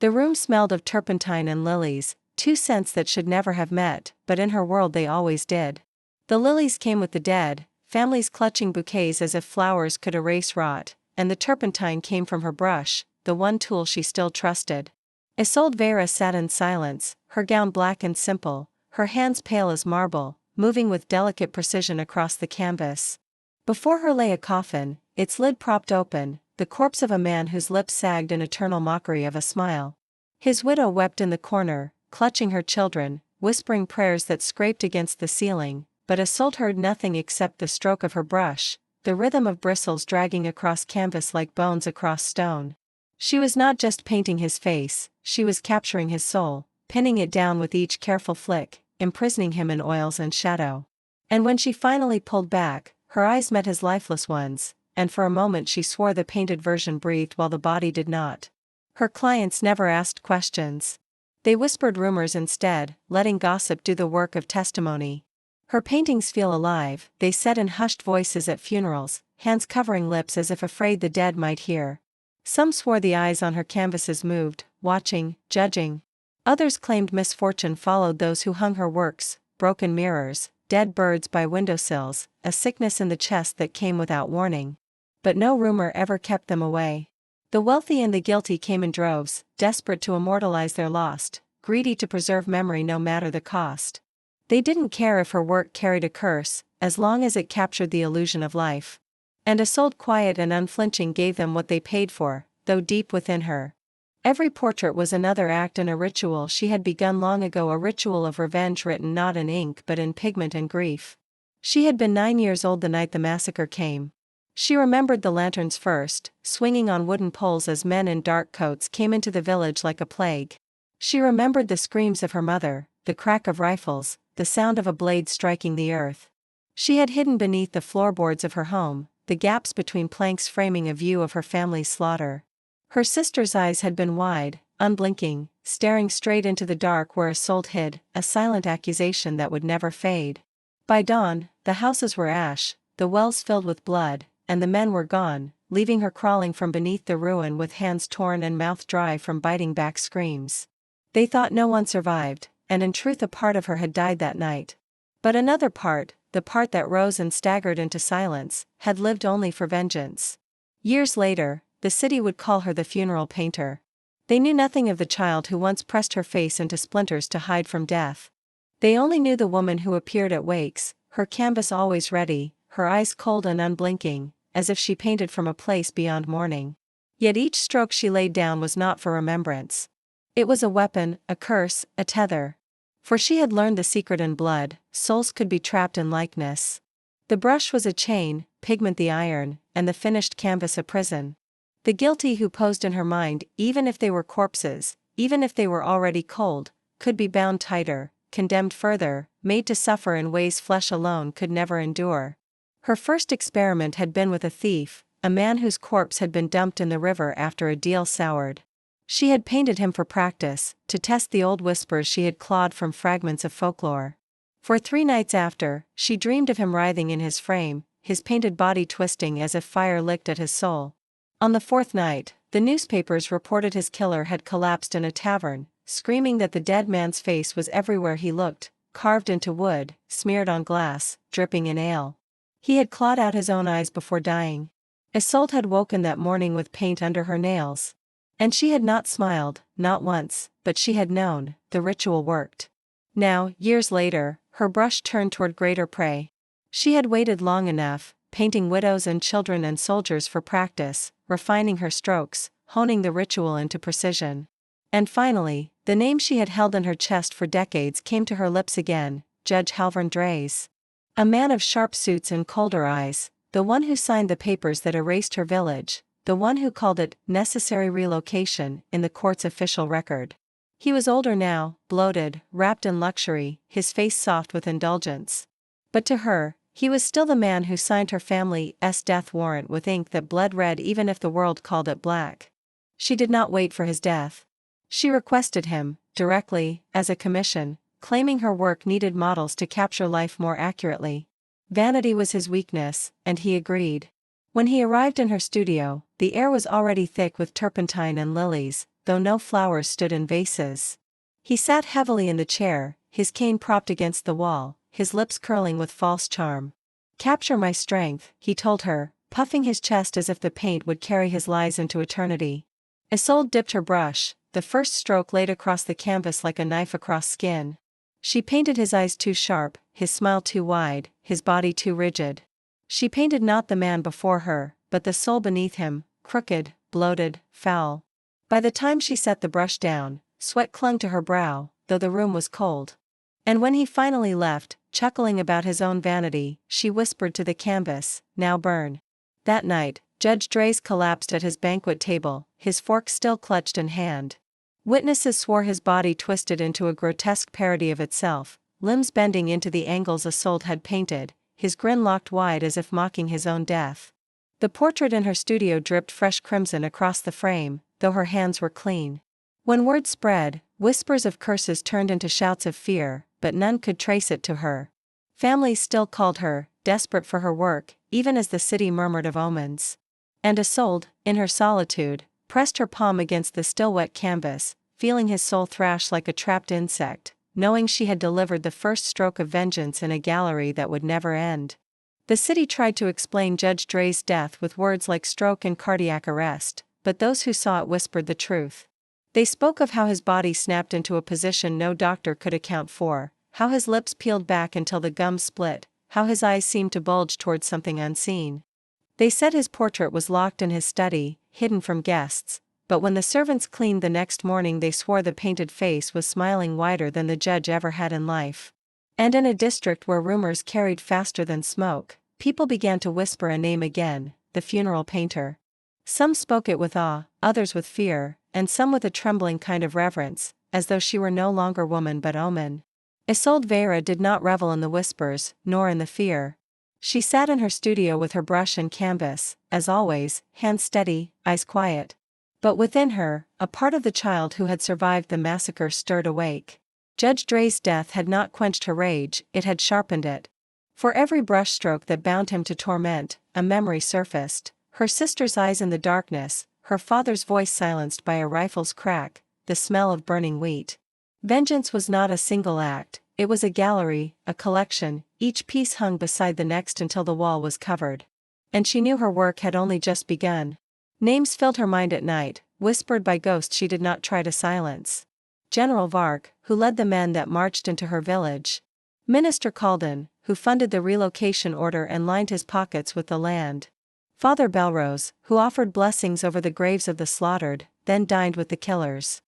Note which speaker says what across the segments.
Speaker 1: The room smelled of turpentine and lilies, two scents that should never have met, but in her world they always did. The lilies came with the dead, families clutching bouquets as if flowers could erase rot, and the turpentine came from her brush, the one tool she still trusted. Isolde Veyra sat in silence, her gown black and simple, her hands pale as marble, moving with delicate precision across the canvas. Before her lay a coffin, its lid propped open, the corpse of a man whose lips sagged in eternal mockery of a smile. His widow wept in the corner, clutching her children, whispering prayers that scraped against the ceiling, but Isolde heard nothing except the stroke of her brush, the rhythm of bristles dragging across canvas like bones across stone. She was not just painting his face, she was capturing his soul, pinning it down with each careful flick, imprisoning him in oils and shadow. And when she finally pulled back, her eyes met his lifeless ones, and for a moment she swore the painted version breathed while the body did not. Her clients never asked questions. They whispered rumors instead, letting gossip do the work of testimony. Her paintings feel alive, they said in hushed voices at funerals, hands covering lips as if afraid the dead might hear. Some swore the eyes on her canvases moved, watching, judging. Others claimed misfortune followed those who hung her works, broken mirrors, dead birds by windowsills, a sickness in the chest that came without warning. But no rumor ever kept them away. The wealthy and the guilty came in droves, desperate to immortalize their lost, greedy to preserve memory no matter the cost. They didn't care if her work carried a curse, as long as it captured the illusion of life. And Isolde, quiet and unflinching, gave them what they paid for, though deep within her. Every portrait was another act in a ritual she had begun long ago, a ritual of revenge written not in ink but in pigment and grief. She had been 9 years old the night the massacre came. She remembered the lanterns first, swinging on wooden poles as men in dark coats came into the village like a plague. She remembered the screams of her mother, the crack of rifles, the sound of a blade striking the earth. She had hidden beneath the floorboards of her home, the gaps between planks framing a view of her family's slaughter. Her sister's eyes had been wide, unblinking, staring straight into the dark where Isolde hid, a silent accusation that would never fade. By dawn, the houses were ash, the wells filled with blood, and the men were gone, leaving her crawling from beneath the ruin with hands torn and mouth dry from biting back screams. They thought no one survived, and in truth a part of her had died that night. But another part, the part that rose and staggered into silence, had lived only for vengeance. Years later, the city would call her the funeral painter. They knew nothing of the child who once pressed her face into splinters to hide from death. They only knew the woman who appeared at wakes, her canvas always ready, her eyes cold and unblinking, as if she painted from a place beyond mourning. Yet each stroke she laid down was not for remembrance. It was a weapon, a curse, a tether. For she had learned the secret in blood, souls could be trapped in likeness. The brush was a chain, pigment the iron, and the finished canvas a prison. The guilty who posed in her mind, even if they were corpses, even if they were already cold, could be bound tighter, condemned further, made to suffer in ways flesh alone could never endure. Her first experiment had been with a thief, a man whose corpse had been dumped in the river after a deal soured. She had painted him for practice, to test the old whispers she had clawed from fragments of folklore. For 3 nights after, she dreamed of him writhing in his frame, his painted body twisting as if fire licked at his soul. On the 4th night, the newspapers reported his killer had collapsed in a tavern, screaming that the dead man's face was everywhere he looked, carved into wood, smeared on glass, dripping in ale. He had clawed out his own eyes before dying. Isolde had woken that morning with paint under her nails. And she had not smiled, not once, but she had known, the ritual worked. Now, years later, her brush turned toward greater prey. She had waited long enough, painting widows and children and soldiers for practice, refining her strokes, honing the ritual into precision. And finally, the name she had held in her chest for decades came to her lips again, Judge Halvern Dreys. A man of sharp suits and colder eyes, the one who signed the papers that erased her village, the one who called it necessary relocation in the court's official record. He was older now, bloated, wrapped in luxury, his face soft with indulgence. But to her, he was still the man who signed her family's death warrant with ink that bled red even if the world called it black. She did not wait for his death. She requested him, directly, as a commission, claiming her work needed models to capture life more accurately. Vanity was his weakness, and he agreed. When he arrived in her studio, the air was already thick with turpentine and lilies, though no flowers stood in vases. He sat heavily in the chair, his cane propped against the wall, his lips curling with false charm. "Capture my strength," he told her, puffing his chest as if the paint would carry his lies into eternity. Isolde dipped her brush, the first stroke laid across the canvas like a knife across skin. She painted his eyes too sharp, his smile too wide, his body too rigid. She painted not the man before her, but the soul beneath him, crooked, bloated, foul. By the time she set the brush down, sweat clung to her brow, though the room was cold. And when he finally left, chuckling about his own vanity, she whispered to the canvas, "Now burn." That night, Judge Drays collapsed at his banquet table, his fork still clutched in hand. Witnesses swore his body twisted into a grotesque parody of itself, limbs bending into the angles Isolde had painted, his grin locked wide as if mocking his own death. The portrait in her studio dripped fresh crimson across the frame, though her hands were clean. When word spread, whispers of curses turned into shouts of fear, but none could trace it to her. Families still called her, desperate for her work, even as the city murmured of omens. And Isolde, in her solitude, pressed her palm against the still wet canvas, feeling his soul thrash like a trapped insect, knowing she had delivered the first stroke of vengeance in a gallery that would never end. The city tried to explain Judge Drays' death with words like stroke and cardiac arrest, but those who saw it whispered the truth. They spoke of how his body snapped into a position no doctor could account for, how his lips peeled back until the gums split, how his eyes seemed to bulge towards something unseen. They said his portrait was locked in his study, hidden from guests, but when the servants cleaned the next morning they swore the painted face was smiling wider than the judge ever had in life. And in a district where rumors carried faster than smoke, people began to whisper a name again, the funeral painter. Some spoke it with awe, others with fear, and some with a trembling kind of reverence, as though she were no longer woman but omen. Isolde Veyra did not revel in the whispers, nor in the fear. She sat in her studio with her brush and canvas, as always, hands steady, eyes quiet. But within her, a part of the child who had survived the massacre stirred awake. Judge Drays' death had not quenched her rage, it had sharpened it. For every brushstroke that bound him to torment, a memory surfaced, her sister's eyes in the darkness, her father's voice silenced by a rifle's crack, the smell of burning wheat. Vengeance was not a single act, it was a gallery, a collection, each piece hung beside the next until the wall was covered. And she knew her work had only just begun. Names filled her mind at night, whispered by ghosts she did not try to silence. General Vark, who led the men that marched into her village. Minister Calden, who funded the relocation order and lined his pockets with the land. Father Belrose, who offered blessings over the graves of the slaughtered, then dined with the killers.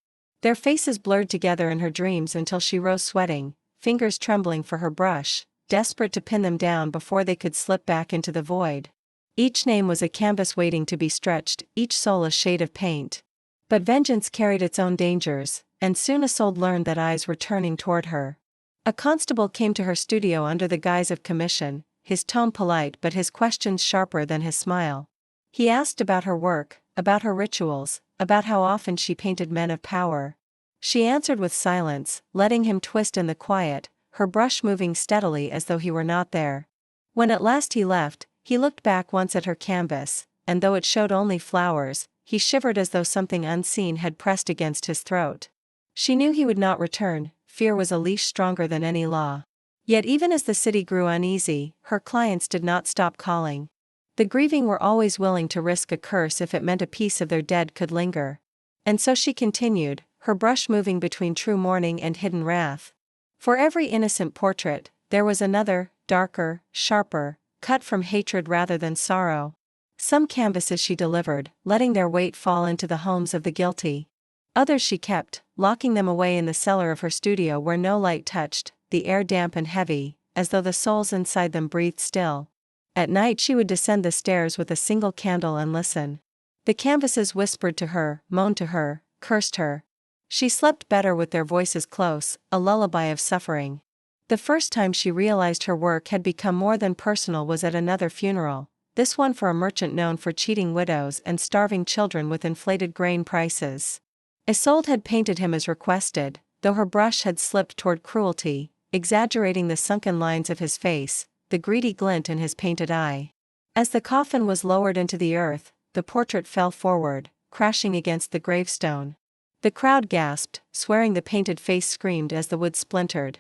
Speaker 1: Their faces blurred together in her dreams until she rose sweating, fingers trembling for her brush, desperate to pin them down before they could slip back into the void. Each name was a canvas waiting to be stretched, each soul a shade of paint. But vengeance carried its own dangers, and soon Isolde learned that eyes were turning toward her. A constable came to her studio under the guise of commission, his tone polite but his questions sharper than his smile. He asked about her work, about her rituals, about how often she painted men of power. She answered with silence, letting him twist in the quiet, her brush moving steadily as though he were not there. When at last he left, he looked back once at her canvas, and though it showed only flowers, he shivered as though something unseen had pressed against his throat. She knew he would not return, fear was a leash stronger than any law. Yet even as the city grew uneasy, her clients did not stop calling. The grieving were always willing to risk a curse if it meant a piece of their dead could linger. And so she continued, her brush moving between true mourning and hidden wrath. For every innocent portrait, there was another, darker, sharper, cut from hatred rather than sorrow. Some canvases she delivered, letting their weight fall into the homes of the guilty. Others she kept, locking them away in the cellar of her studio where no light touched, the air damp and heavy, as though the souls inside them breathed still. At night she would descend the stairs with a single candle and listen. The canvases whispered to her, moaned to her, cursed her. She slept better with their voices close, a lullaby of suffering. The first time she realized her work had become more than personal was at another funeral, this one for a merchant known for cheating widows and starving children with inflated grain prices. Isolde had painted him as requested, though her brush had slipped toward cruelty, exaggerating the sunken lines of his face, the greedy glint in his painted eye. As the coffin was lowered into the earth, the portrait fell forward, crashing against the gravestone. The crowd gasped, swearing the painted face screamed as the wood splintered.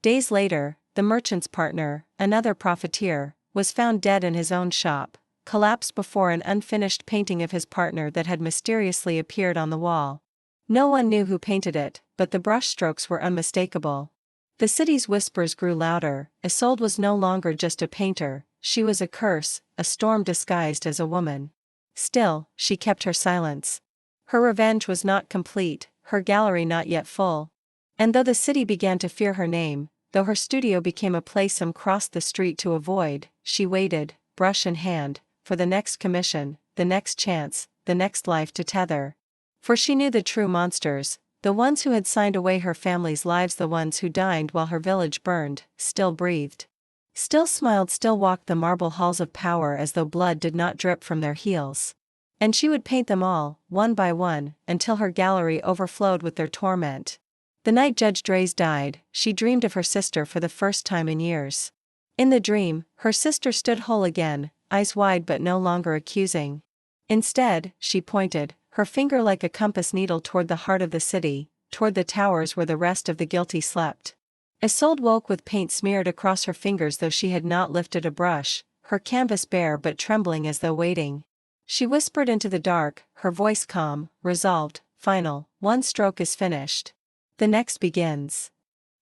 Speaker 1: Days later, the merchant's partner, another profiteer, was found dead in his own shop, collapsed before an unfinished painting of his partner that had mysteriously appeared on the wall. No one knew who painted it, but the brushstrokes were unmistakable. The city's whispers grew louder. Isolde was no longer just a painter, she was a curse, a storm disguised as a woman. Still, she kept her silence. Her revenge was not complete, her gallery not yet full. And though the city began to fear her name, though her studio became a place some crossed the street to avoid, she waited, brush in hand, for the next commission, the next chance, the next life to tether. For she knew the true monsters, the ones who had signed away her family's lives, the ones who dined while her village burned, still breathed. Still smiled, still walked the marble halls of power as though blood did not drip from their heels. And she would paint them all, one by one, until her gallery overflowed with their torment. The night Judge Drays died, she dreamed of her sister for the first time in years. In the dream, her sister stood whole again, eyes wide but no longer accusing. Instead, she pointed, her finger like a compass needle toward the heart of the city, toward the towers where the rest of the guilty slept. Isolde woke with paint smeared across her fingers, though she had not lifted a brush, her canvas bare but trembling as though waiting. She whispered into the dark, her voice calm, resolved, final. One stroke is finished. The next begins.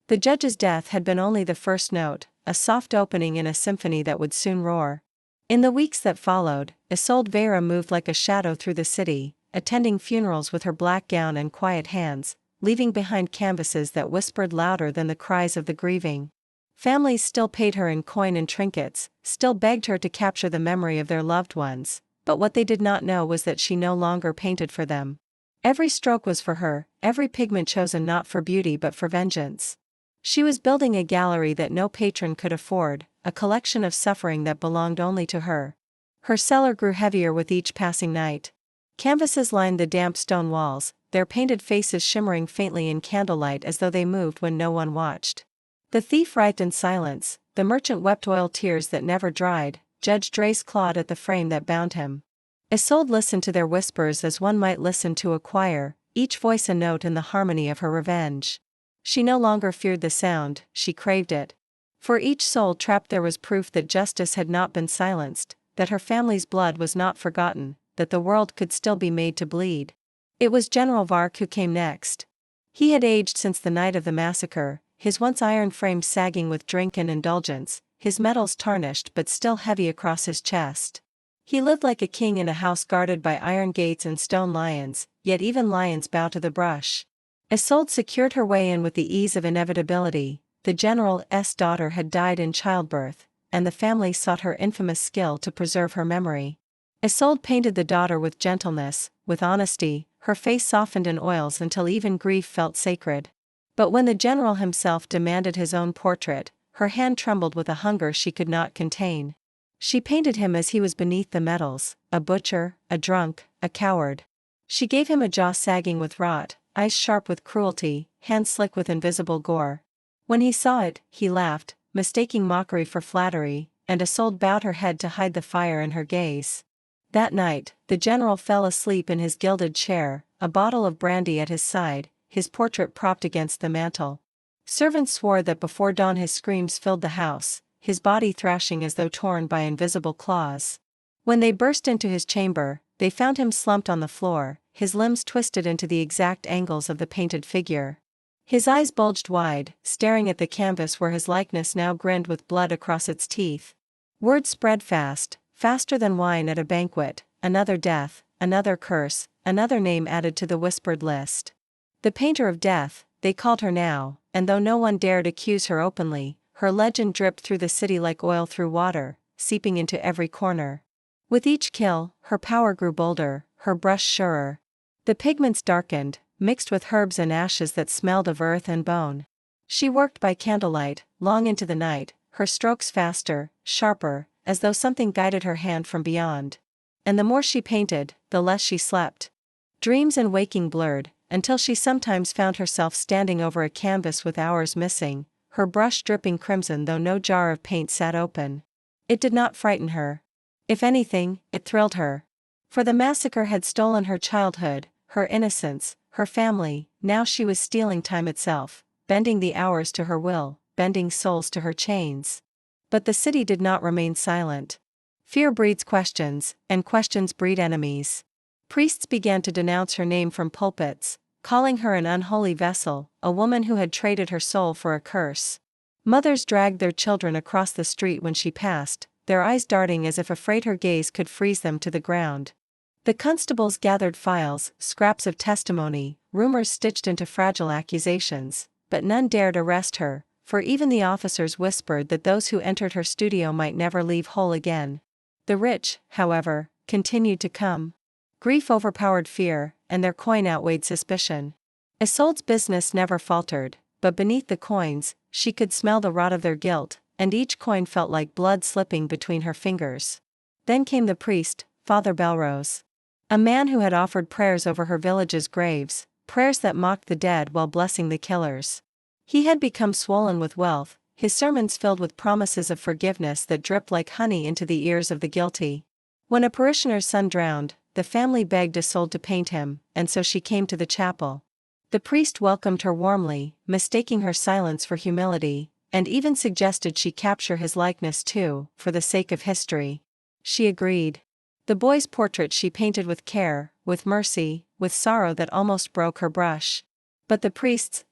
Speaker 1: The judge's death had been only the first note, a soft opening in a symphony that would soon roar. In the weeks that followed, Isolde Veyra moved like a shadow through the city, attending funerals with her black gown and quiet hands, leaving behind canvases that whispered louder than the cries of the grieving. Families still paid her in coin and trinkets, still begged her to capture the memory of their loved ones, but what they did not know was that she no longer painted for them. Every stroke was for her, every pigment chosen not for beauty but for vengeance. She was building a gallery that no patron could afford, a collection of suffering that belonged only to her. Her cellar grew heavier with each passing night. Canvases lined the damp stone walls, their painted faces shimmering faintly in candlelight as though they moved when no one watched. The thief writhed in silence, the merchant wept oil tears that never dried, Judge Drays clawed at the frame that bound him. Isolde listened to their whispers as one might listen to a choir, each voice a note in the harmony of her revenge. She no longer feared the sound, she craved it. For each soul trapped there was proof that justice had not been silenced, that her family's blood was not forgotten, that the world could still be made to bleed. It was General Vark who came next. He had aged since the night of the massacre, his once iron frame sagging with drink and indulgence, his medals tarnished but still heavy across his chest. He lived like a king in a house guarded by iron gates and stone lions, yet even lions bow to the brush. Isolde secured her way in with the ease of inevitability. The general's daughter had died in childbirth, and the family sought her infamous skill to preserve her memory. Isolde painted the daughter with gentleness, with honesty, her face softened in oils until even grief felt sacred. But when the general himself demanded his own portrait, her hand trembled with a hunger she could not contain. She painted him as he was beneath the medals, a butcher, a drunk, a coward. She gave him a jaw sagging with rot, eyes sharp with cruelty, hands slick with invisible gore. When he saw it, he laughed, mistaking mockery for flattery, and Isolde bowed her head to hide the fire in her gaze. That night, the general fell asleep in his gilded chair, a bottle of brandy at his side, his portrait propped against the mantel. Servants swore that before dawn his screams filled the house, his body thrashing as though torn by invisible claws. When they burst into his chamber, they found him slumped on the floor, his limbs twisted into the exact angles of the painted figure. His eyes bulged wide, staring at the canvas where his likeness now grinned with blood across its teeth. Word spread fast, faster than wine at a banquet, another death, another curse, another name added to the whispered list. The painter of death, they called her now, and though no one dared accuse her openly, her legend dripped through the city like oil through water, seeping into every corner. With each kill, her power grew bolder, her brush surer. The pigments darkened, mixed with herbs and ashes that smelled of earth and bone. She worked by candlelight, long into the night, her strokes faster, sharper, as though something guided her hand from beyond. And the more she painted, the less she slept. Dreams and waking blurred, until she sometimes found herself standing over a canvas with hours missing, her brush dripping crimson though no jar of paint sat open. It did not frighten her. If anything, it thrilled her. For the massacre had stolen her childhood, her innocence, her family. Now she was stealing time itself, bending the hours to her will, bending souls to her chains. But the city did not remain silent. Fear breeds questions, and questions breed enemies. Priests began to denounce her name from pulpits, calling her an unholy vessel, a woman who had traded her soul for a curse. Mothers dragged their children across the street when she passed, their eyes darting as if afraid her gaze could freeze them to the ground. The constables gathered files, scraps of testimony, rumors stitched into fragile accusations, but none dared arrest her, for even the officers whispered that those who entered her studio might never leave whole again. The rich, however, continued to come. Grief overpowered fear, and their coin outweighed suspicion. Isolde's business never faltered, but beneath the coins, she could smell the rot of their guilt, and each coin felt like blood slipping between her fingers. Then came the priest, Father Belrose. A man who had offered prayers over her village's graves, prayers that mocked the dead while blessing the killers. He had become swollen with wealth, his sermons filled with promises of forgiveness that dripped like honey into the ears of the guilty. When a parishioner's son drowned, the family begged Isolde to paint him, and so she came to the chapel. The priest welcomed her warmly, mistaking her silence for humility, and even suggested she capture his likeness too, for the sake of history. She agreed. The boy's portrait she painted with care, with mercy, with sorrow that almost broke her brush. But the priest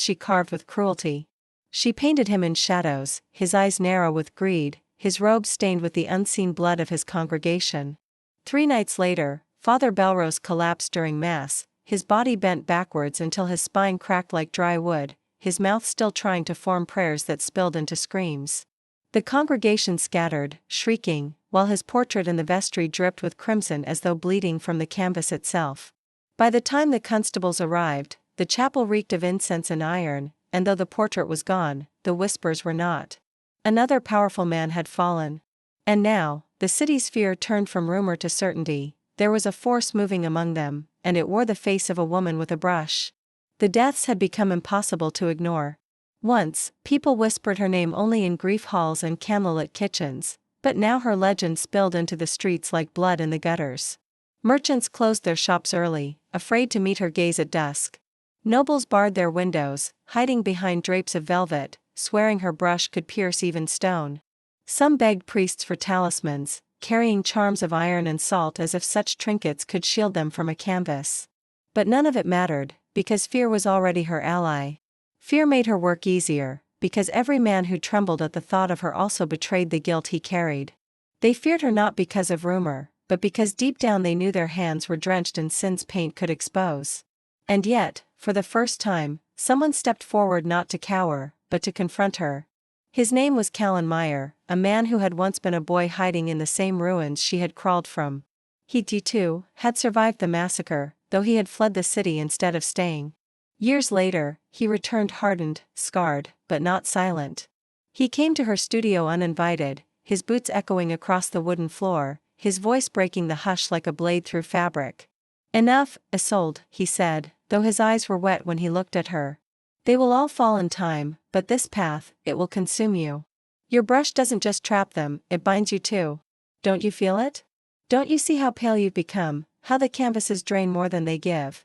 Speaker 1: she carved with cruelty. She painted him in shadows, his eyes narrow with greed, his robes stained with the unseen blood of his congregation. 3 nights later, Father Belrose collapsed during Mass, his body bent backwards until his spine cracked like dry wood, his mouth still trying to form prayers that spilled into screams. The congregation scattered, shrieking, while his portrait in the vestry dripped with crimson as though bleeding from the canvas itself. By the time the constables arrived, the chapel reeked of incense and iron, and though the portrait was gone, the whispers were not. Another powerful man had fallen. And now, the city's fear turned from rumor to certainty. There was a force moving among them, and it wore the face of a woman with a brush. The deaths had become impossible to ignore. Once, people whispered her name only in grief halls and candlelit kitchens, but now her legend spilled into the streets like blood in the gutters. Merchants closed their shops early, afraid to meet her gaze at dusk. Nobles barred their windows, hiding behind drapes of velvet, swearing her brush could pierce even stone. Some begged priests for talismans, carrying charms of iron and salt as if such trinkets could shield them from a canvas. But none of it mattered, because fear was already her ally. Fear made her work easier, because every man who trembled at the thought of her also betrayed the guilt he carried. They feared her not because of rumor, but because deep down they knew their hands were drenched in sin's paint could expose. And yet, for the first time, someone stepped forward not to cower, but to confront her. His name was Callan Meyer, a man who had once been a boy hiding in the same ruins she had crawled from. He too had survived the massacre, though he had fled the city instead of staying. Years later, he returned hardened, scarred, but not silent. He came to her studio uninvited, his boots echoing across the wooden floor, his voice breaking the hush like a blade through fabric. "Enough, Isolde," he said, though his eyes were wet when he looked at her. "They will all fall in time, but this path, it will consume you. Your brush doesn't just trap them, it binds you too. Don't you feel it? Don't you see how pale you've become, how the canvases drain more than they give?"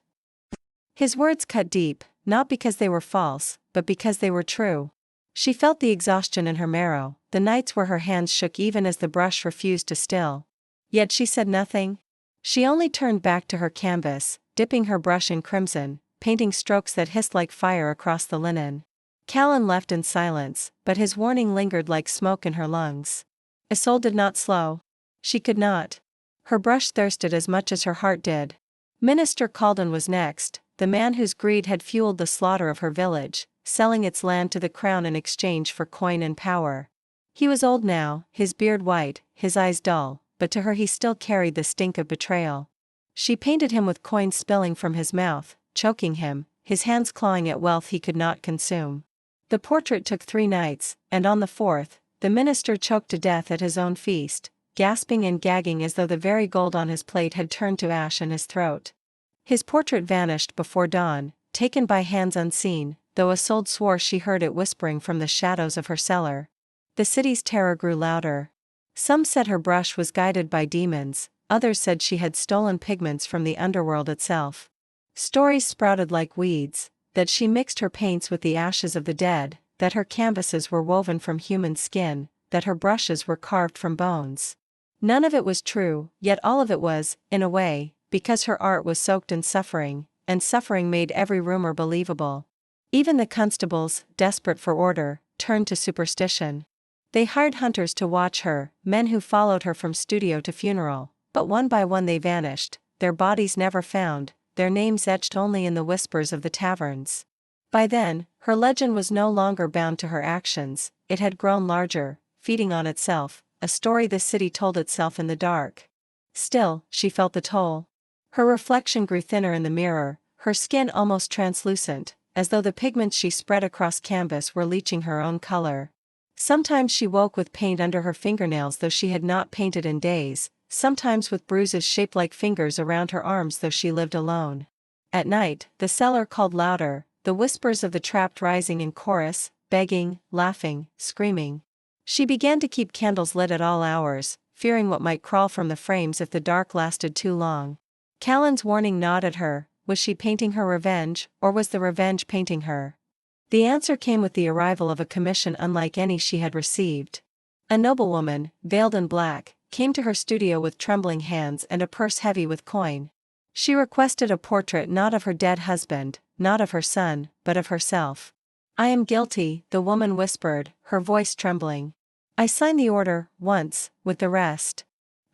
Speaker 1: His words cut deep, not because they were false, but because they were true. She felt the exhaustion in her marrow, the nights where her hands shook even as the brush refused to still. Yet she said nothing. She only turned back to her canvas, dipping her brush in crimson, painting strokes that hissed like fire across the linen. Callan left in silence, but his warning lingered like smoke in her lungs. Isolde did not slow. She could not. Her brush thirsted as much as her heart did. Minister Calden was next, the man whose greed had fueled the slaughter of her village, selling its land to the crown in exchange for coin and power. He was old now, his beard white, his eyes dull, but to her he still carried the stink of betrayal. She painted him with coins spilling from his mouth, choking him, his hands clawing at wealth he could not consume. The portrait took 3 nights, and on the 4th, the minister choked to death at his own feast, gasping and gagging as though the very gold on his plate had turned to ash in his throat. His portrait vanished before dawn, taken by hands unseen, though Isolde swore she heard it whispering from the shadows of her cellar. The city's terror grew louder. Some said her brush was guided by demons, others said she had stolen pigments from the underworld itself. Stories sprouted like weeds, that she mixed her paints with the ashes of the dead, that her canvases were woven from human skin, that her brushes were carved from bones. None of it was true, yet all of it was, in a way, because her art was soaked in suffering, and suffering made every rumor believable. Even the constables, desperate for order, turned to superstition. They hired hunters to watch her, men who followed her from studio to funeral, but one by one they vanished, their bodies never found, their names etched only in the whispers of the taverns. By then, her legend was no longer bound to her actions, it had grown larger, feeding on itself, a story the city told itself in the dark. Still, she felt the toll. Her reflection grew thinner in the mirror, her skin almost translucent, as though the pigments she spread across canvas were leaching her own color. Sometimes she woke with paint under her fingernails though she had not painted in days, sometimes with bruises shaped like fingers around her arms though she lived alone. At night, the cellar called louder, the whispers of the trapped rising in chorus, begging, laughing, screaming. She began to keep candles lit at all hours, fearing what might crawl from the frames if the dark lasted too long. Callan's warning gnawed at her. Was she painting her revenge, or was the revenge painting her? The answer came with the arrival of a commission unlike any she had received. A noblewoman, veiled in black, came to her studio with trembling hands and a purse heavy with coin. She requested a portrait not of her dead husband, not of her son, but of herself. "I am guilty," the woman whispered, her voice trembling. "I signed the order, once, with the rest.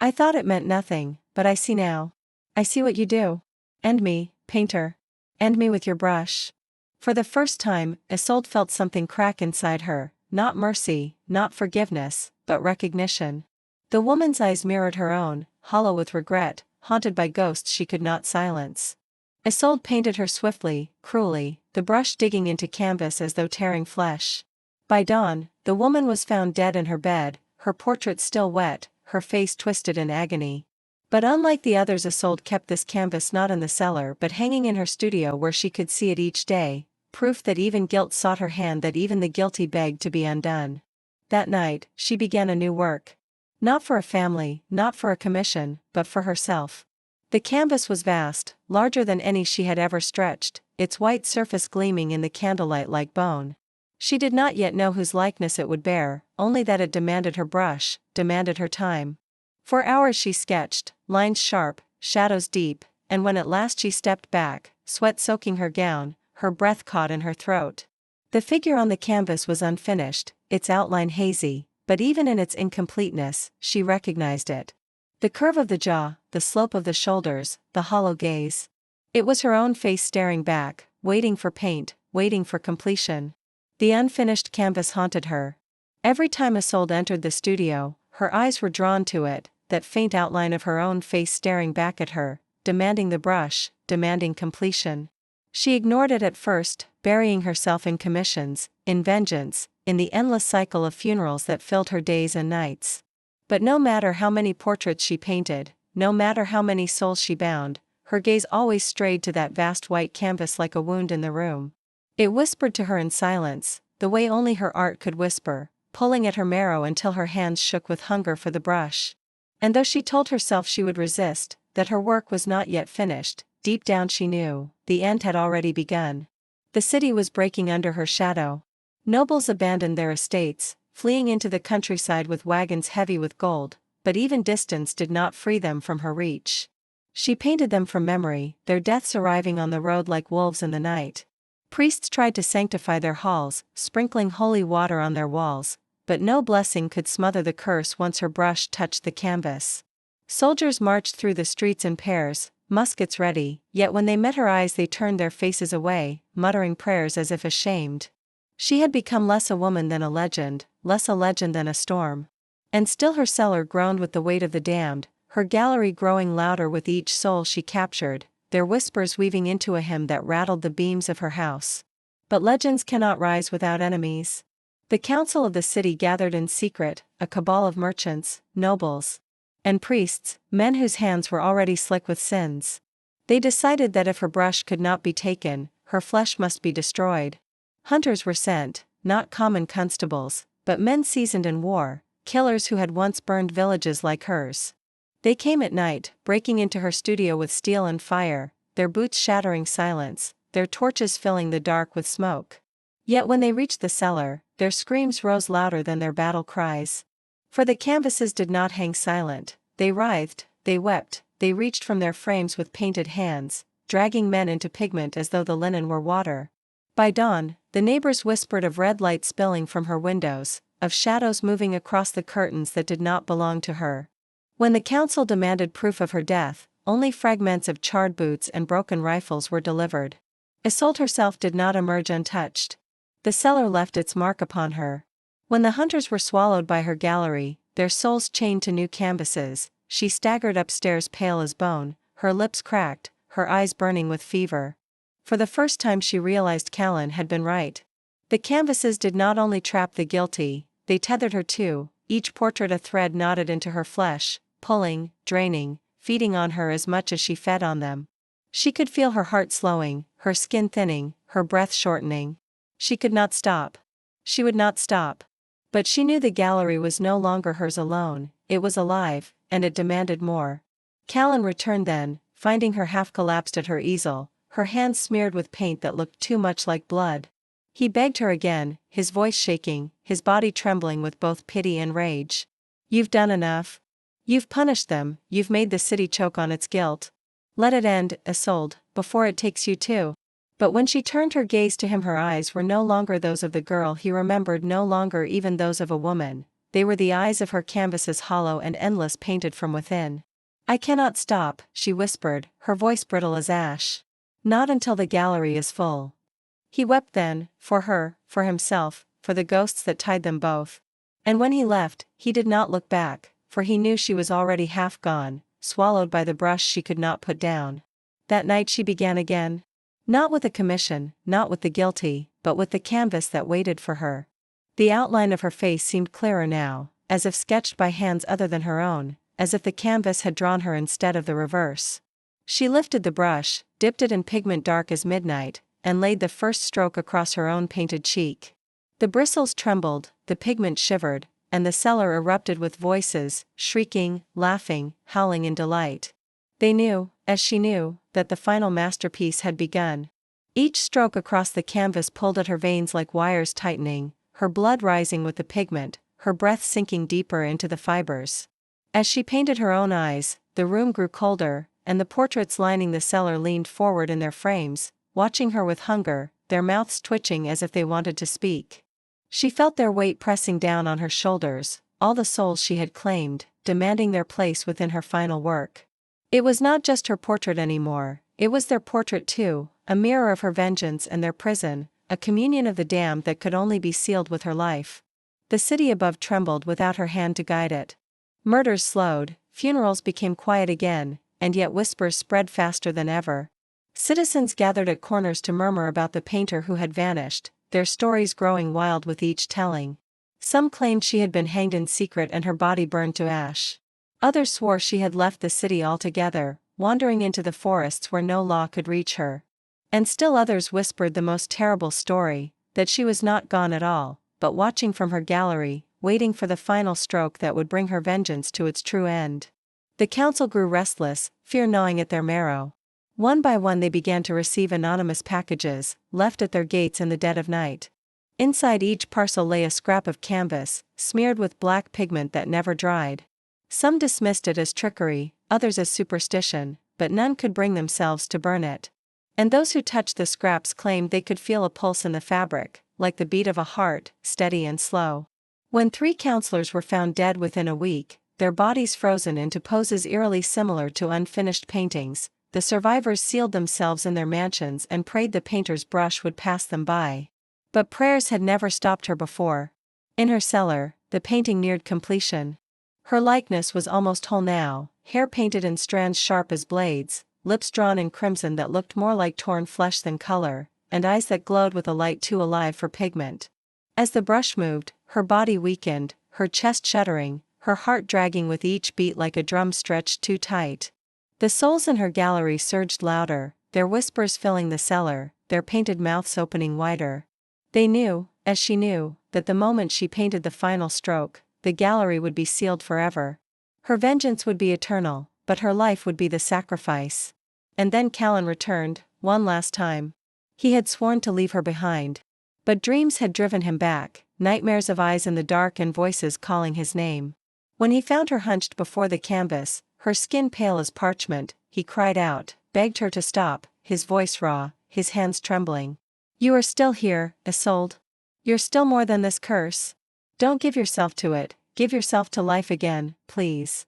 Speaker 1: I thought it meant nothing, but I see now. I see what you do. End me, painter. End me with your brush." For the first time, Isolde felt something crack inside her, not mercy, not forgiveness, but recognition. The woman's eyes mirrored her own, hollow with regret, haunted by ghosts she could not silence. Isolde painted her swiftly, cruelly, the brush digging into canvas as though tearing flesh. By dawn, the woman was found dead in her bed, her portrait still wet, her face twisted in agony. But unlike the others, Isolde kept this canvas not in the cellar but hanging in her studio where she could see it each day, proof that even guilt sought her hand, that even the guilty begged to be undone. That night, she began a new work. Not for a family, not for a commission, but for herself. The canvas was vast, larger than any she had ever stretched, its white surface gleaming in the candlelight like bone. She did not yet know whose likeness it would bear, only that it demanded her brush, demanded her time. For hours she sketched, lines sharp, shadows deep, and when at last she stepped back, sweat soaking her gown, her breath caught in her throat. The figure on the canvas was unfinished, its outline hazy, but even in its incompleteness, she recognized it. The curve of the jaw, the slope of the shoulders, the hollow gaze. It was her own face staring back, waiting for paint, waiting for completion. The unfinished canvas haunted her. Every time Isolde entered the studio, her eyes were drawn to it, that faint outline of her own face staring back at her, demanding the brush, demanding completion. She ignored it at first, burying herself in commissions, in vengeance, in the endless cycle of funerals that filled her days and nights. But no matter how many portraits she painted, no matter how many souls she bound, her gaze always strayed to that vast white canvas like a wound in the room. It whispered to her in silence, the way only her art could whisper, pulling at her marrow until her hands shook with hunger for the brush. And though she told herself she would resist, that her work was not yet finished, deep down she knew, the end had already begun. The city was breaking under her shadow. Nobles abandoned their estates, fleeing into the countryside with wagons heavy with gold, but even distance did not free them from her reach. She painted them from memory, their deaths arriving on the road like wolves in the night. Priests tried to sanctify their halls, sprinkling holy water on their walls, but no blessing could smother the curse once her brush touched the canvas. Soldiers marched through the streets in pairs, muskets ready, yet when they met her eyes they turned their faces away, muttering prayers as if ashamed. She had become less a woman than a legend, less a legend than a storm. And still her cellar groaned with the weight of the damned, her gallery growing louder with each soul she captured, their whispers weaving into a hymn that rattled the beams of her house. But legends cannot rise without enemies. The council of the city gathered in secret, a cabal of merchants, nobles, and priests, men whose hands were already slick with sins. They decided that if her brush could not be taken, her flesh must be destroyed. Hunters were sent, not common constables, but men seasoned in war, killers who had once burned villages like hers. They came at night, breaking into her studio with steel and fire, their boots shattering silence, their torches filling the dark with smoke. Yet when they reached the cellar, their screams rose louder than their battle cries. For the canvases did not hang silent, they writhed, they wept, they reached from their frames with painted hands, dragging men into pigment as though the linen were water. By dawn, the neighbors whispered of red light spilling from her windows, of shadows moving across the curtains that did not belong to her. When the council demanded proof of her death, only fragments of charred boots and broken rifles were delivered. Isolde herself did not emerge untouched. The cellar left its mark upon her. When the hunters were swallowed by her gallery, their souls chained to new canvases, she staggered upstairs pale as bone, her lips cracked, her eyes burning with fever. For the first time she realized Callan had been right. The canvases did not only trap the guilty, they tethered her too, each portrait a thread knotted into her flesh, pulling, draining, feeding on her as much as she fed on them. She could feel her heart slowing, her skin thinning, her breath shortening. She could not stop. She would not stop. But she knew the gallery was no longer hers alone, it was alive, and it demanded more. Callan returned then, finding her half collapsed at her easel, her hands smeared with paint that looked too much like blood. He begged her again, his voice shaking, his body trembling with both pity and rage. "You've done enough. You've punished them, you've made the city choke on its guilt. Let it end, Isolde, before it takes you too." But when she turned her gaze to him, her eyes were no longer those of the girl he remembered, no longer even those of a woman, they were the eyes of her canvases, hollow and endless, painted from within. "I cannot stop," she whispered, her voice brittle as ash. "Not until the gallery is full." He wept then, for her, for himself, for the ghosts that tied them both. And when he left, he did not look back, for he knew she was already half gone, swallowed by the brush she could not put down. That night she began again. Not with the commission, not with the guilty, but with the canvas that waited for her. The outline of her face seemed clearer now, as if sketched by hands other than her own, as if the canvas had drawn her instead of the reverse. She lifted the brush, dipped it in pigment dark as midnight, and laid the first stroke across her own painted cheek. The bristles trembled, the pigment shivered, and the cellar erupted with voices, shrieking, laughing, howling in delight. They knew, as she knew, that the final masterpiece had begun. Each stroke across the canvas pulled at her veins like wires tightening, her blood rising with the pigment, her breath sinking deeper into the fibers. As she painted her own eyes, the room grew colder, and the portraits lining the cellar leaned forward in their frames, watching her with hunger, their mouths twitching as if they wanted to speak. She felt their weight pressing down on her shoulders, all the souls she had claimed, demanding their place within her final work. It was not just her portrait anymore, it was their portrait too, a mirror of her vengeance and their prison, a communion of the damned that could only be sealed with her life. The city above trembled without her hand to guide it. Murders slowed, funerals became quiet again, and yet whispers spread faster than ever. Citizens gathered at corners to murmur about the painter who had vanished, their stories growing wild with each telling. Some claimed she had been hanged in secret and her body burned to ash. Others swore she had left the city altogether, wandering into the forests where no law could reach her. And still others whispered the most terrible story, that she was not gone at all, but watching from her gallery, waiting for the final stroke that would bring her vengeance to its true end. The council grew restless, fear gnawing at their marrow. One by one they began to receive anonymous packages, left at their gates in the dead of night. Inside each parcel lay a scrap of canvas, smeared with black pigment that never dried. Some dismissed it as trickery, others as superstition, but none could bring themselves to burn it. And those who touched the scraps claimed they could feel a pulse in the fabric, like the beat of a heart, steady and slow. When 3 counselors were found dead within a week, their bodies frozen into poses eerily similar to unfinished paintings, the survivors sealed themselves in their mansions and prayed the painter's brush would pass them by. But prayers had never stopped her before. In her cellar, the painting neared completion. Her likeness was almost whole now, hair painted in strands sharp as blades, lips drawn in crimson that looked more like torn flesh than color, and eyes that glowed with a light too alive for pigment. As the brush moved, her body weakened, her chest shuddering, her heart dragging with each beat like a drum stretched too tight. The souls in her gallery surged louder, their whispers filling the cellar, their painted mouths opening wider. They knew, as she knew, that the moment she painted the final stroke, the gallery would be sealed forever. Her vengeance would be eternal, but her life would be the sacrifice. And then Callan returned, one last time. He had sworn to leave her behind. But dreams had driven him back, nightmares of eyes in the dark and voices calling his name. When he found her hunched before the canvas, her skin pale as parchment, he cried out, begged her to stop, his voice raw, his hands trembling. "You are still here, Isolde. You're still more than this curse. Don't give yourself to it, give yourself to life again, please."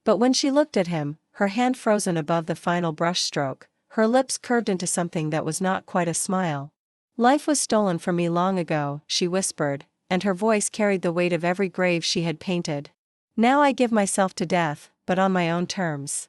Speaker 1: But when she looked at him, her hand frozen above the final brushstroke, her lips curved into something that was not quite a smile. "Life was stolen from me long ago," she whispered, and her voice carried the weight of every grave she had painted. "Now I give myself to death, but on my own terms."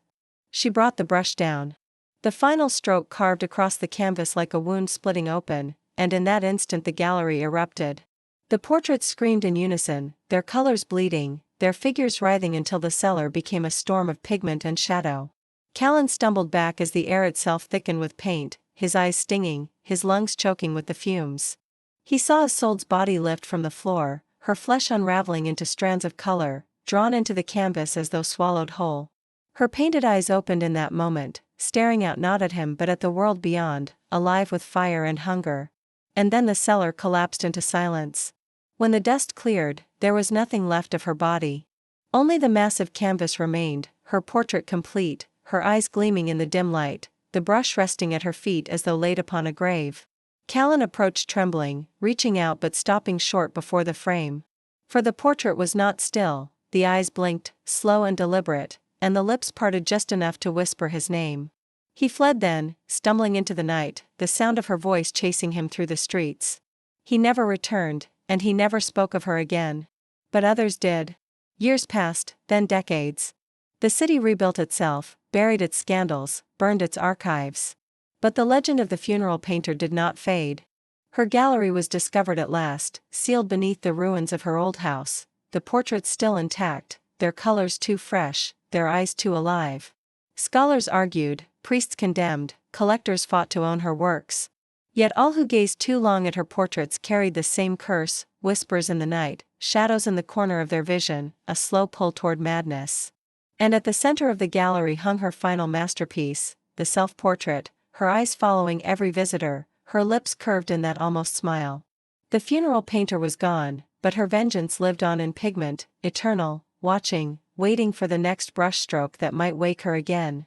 Speaker 1: She brought the brush down. The final stroke carved across the canvas like a wound splitting open, and in that instant the gallery erupted. The portraits screamed in unison, their colors bleeding, their figures writhing until the cellar became a storm of pigment and shadow. Callan stumbled back as the air itself thickened with paint, his eyes stinging, his lungs choking with the fumes. He saw Isolde's body lift from the floor, her flesh unraveling into strands of color, drawn into the canvas as though swallowed whole. Her painted eyes opened in that moment, staring out not at him but at the world beyond, alive with fire and hunger. And then the cellar collapsed into silence. When the dust cleared, there was nothing left of her body. Only the massive canvas remained, her portrait complete, her eyes gleaming in the dim light, the brush resting at her feet as though laid upon a grave. Callan approached trembling, reaching out but stopping short before the frame. For the portrait was not still, the eyes blinked, slow and deliberate, and the lips parted just enough to whisper his name. He fled then, stumbling into the night, the sound of her voice chasing him through the streets. He never returned, and he never spoke of her again. But others did. Years passed, then decades. The city rebuilt itself, buried its scandals, burned its archives. But the legend of the funeral painter did not fade. Her gallery was discovered at last, sealed beneath the ruins of her old house, the portraits still intact, their colors too fresh, their eyes too alive. Scholars argued, priests condemned, collectors fought to own her works. Yet all who gazed too long at her portraits carried the same curse, whispers in the night, shadows in the corner of their vision, a slow pull toward madness. And at the center of the gallery hung her final masterpiece, the self-portrait, her eyes following every visitor, her lips curved in that almost smile. The funeral painter was gone, but her vengeance lived on in pigment, eternal, watching, waiting for the next brushstroke that might wake her again.